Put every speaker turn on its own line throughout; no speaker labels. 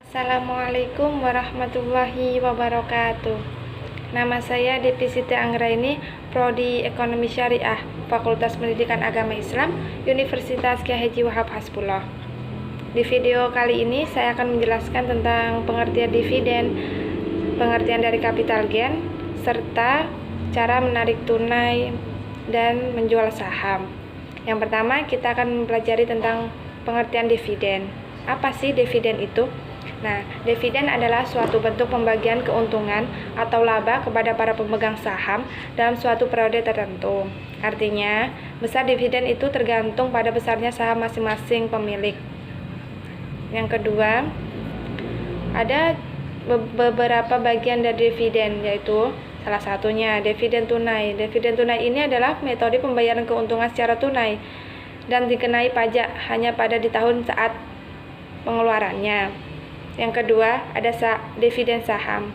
Assalamualaikum warahmatullahi wabarakatuh. Nama saya Devi Siti Anggraini, Prodi Ekonomi Syariah, Fakultas Pendidikan Agama Islam, Universitas Kyai Haji Wahab Hasbullah. Di video kali ini saya akan menjelaskan tentang pengertian dividen, pengertian dari capital gain, serta cara menarik tunai dan menjual saham. Yang pertama, kita akan mempelajari tentang pengertian dividen. Apa sih dividen itu? Nah, dividen adalah suatu bentuk pembagian keuntungan atau laba kepada para pemegang saham dalam suatu periode tertentu. Artinya, besar dividen itu tergantung pada besarnya saham masing-masing pemilik. Yang kedua, ada beberapa bagian dari dividen, yaitu salah satunya dividen tunai. Dividen tunai ini adalah metode pembayaran keuntungan secara tunai dan dikenai pajak hanya pada di tahun saat pengeluarannya. Yang kedua, ada dividen saham.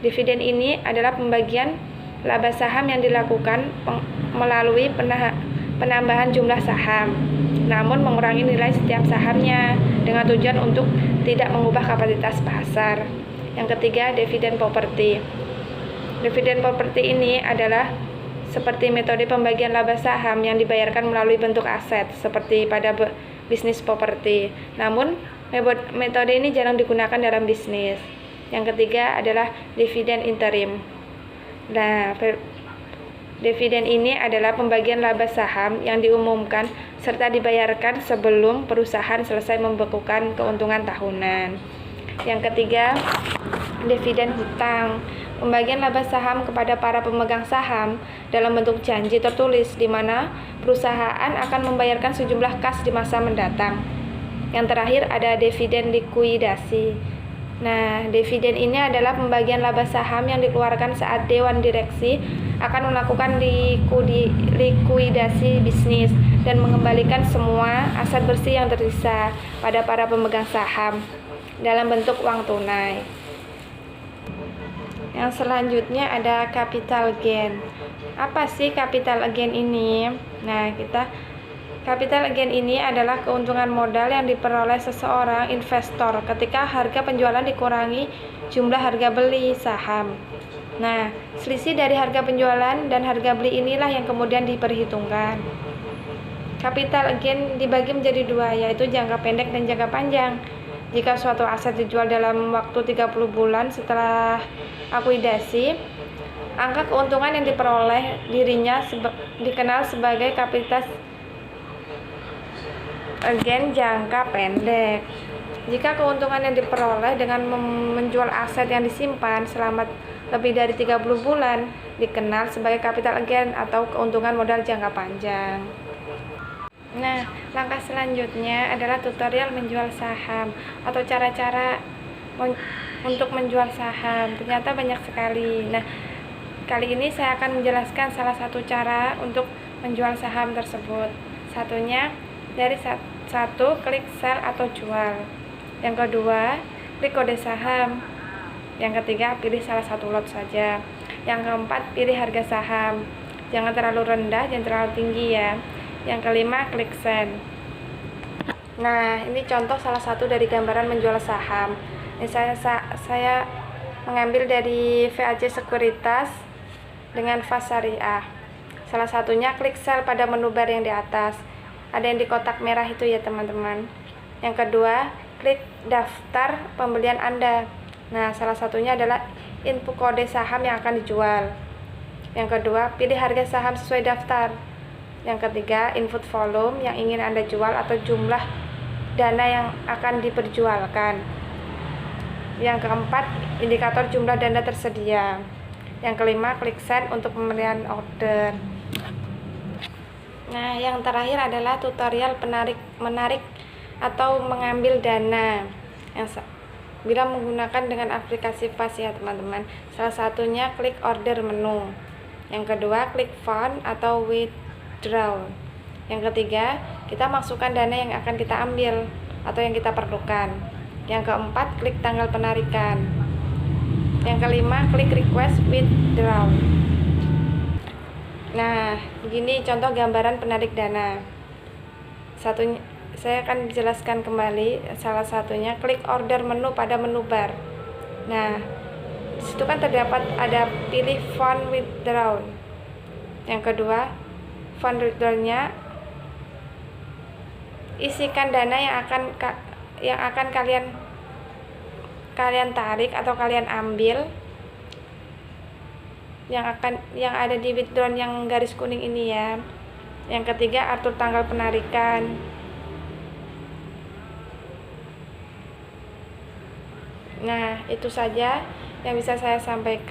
Dividen ini adalah pembagian laba saham yang dilakukan melalui penambahan jumlah saham, namun mengurangi nilai setiap sahamnya dengan tujuan untuk tidak mengubah kapasitas pasar. Yang ketiga, dividen properti. Dividen properti ini adalah seperti metode pembagian laba saham yang dibayarkan melalui bentuk aset seperti pada bisnis properti. Namun, metode ini jarang digunakan dalam bisnis. Yang ketiga adalah dividen interim. Nah, dividen ini adalah pembagian laba saham yang diumumkan serta dibayarkan sebelum perusahaan selesai membekukan keuntungan tahunan. Yang ketiga, dividen hutang. Pembagian laba saham kepada para pemegang saham dalam bentuk janji tertulis di mana perusahaan akan membayarkan sejumlah kas di masa mendatang. Yang terakhir ada dividen likuidasi. Nah, dividen ini adalah pembagian laba saham yang dikeluarkan saat dewan direksi akan melakukan likuidasi bisnis dan mengembalikan semua aset bersih yang tersisa pada para pemegang saham dalam bentuk uang tunai. Yang selanjutnya ada capital gain. Apa sih capital gain ini? Nah, capital gain ini adalah keuntungan modal yang diperoleh seseorang investor ketika harga penjualan dikurangi jumlah harga beli saham. Nah, selisih dari harga penjualan dan harga beli inilah yang kemudian diperhitungkan. Capital gain dibagi menjadi dua, yaitu jangka pendek dan jangka panjang. Jika suatu aset dijual dalam waktu 30 bulan setelah akuisisi, angka keuntungan yang diperoleh dirinya dikenal sebagai capital gain jangka pendek. Jika keuntungan yang diperoleh dengan menjual aset yang disimpan selama lebih dari 30 bulan dikenal sebagai capital gain atau keuntungan modal jangka panjang. Nah, langkah selanjutnya adalah tutorial menjual saham atau cara-cara untuk menjual saham. Ternyata banyak sekali. Nah, kali ini saya akan menjelaskan salah satu cara untuk menjual saham tersebut. Satunya dari satu, klik sell atau jual. Yang kedua, klik kode saham. Yang ketiga, pilih salah satu lot saja. Yang keempat, pilih harga saham. Jangan terlalu rendah, jangan terlalu tinggi ya. Yang kelima, klik send. Nah, ini contoh salah satu dari gambaran menjual saham. Ini saya mengambil dari VAC Sekuritas dengan Fast Syariah. Salah satunya klik sell pada menu bar yang di atas. Ada yang di kotak merah itu ya teman-teman. Yang kedua, klik daftar pembelian Anda. Nah, salah satunya adalah input kode saham yang akan dijual. Yang kedua, pilih harga saham sesuai daftar. Yang ketiga, input volume yang ingin Anda jual atau jumlah dana yang akan diperjualkan. Yang keempat, indikator jumlah dana tersedia. Yang kelima, klik send untuk pemberian order. Nah, yang terakhir adalah tutorial menarik atau mengambil dana bila menggunakan dengan aplikasi Fast ya teman-teman. Salah satunya klik order menu. Yang kedua, klik fund atau withdraw. Yang ketiga, kita masukkan dana yang akan kita ambil atau yang kita perlukan. Yang keempat, klik tanggal penarikan. Yang kelima, klik request withdraw. Nah, begini contoh gambaran penarik dana. saya akan jelaskan kembali. Salah satunya klik order menu pada menu bar. Nah, disitu kan terdapat ada pilih fund withdrawn. Yang kedua, fund withdrawnya isikan dana yang akan kalian tarik atau kalian ambil, yang ada di withdrawn yang garis kuning ini ya. Yang ketiga, atur tanggal penarikan. Nah, itu saja yang bisa saya sampaikan.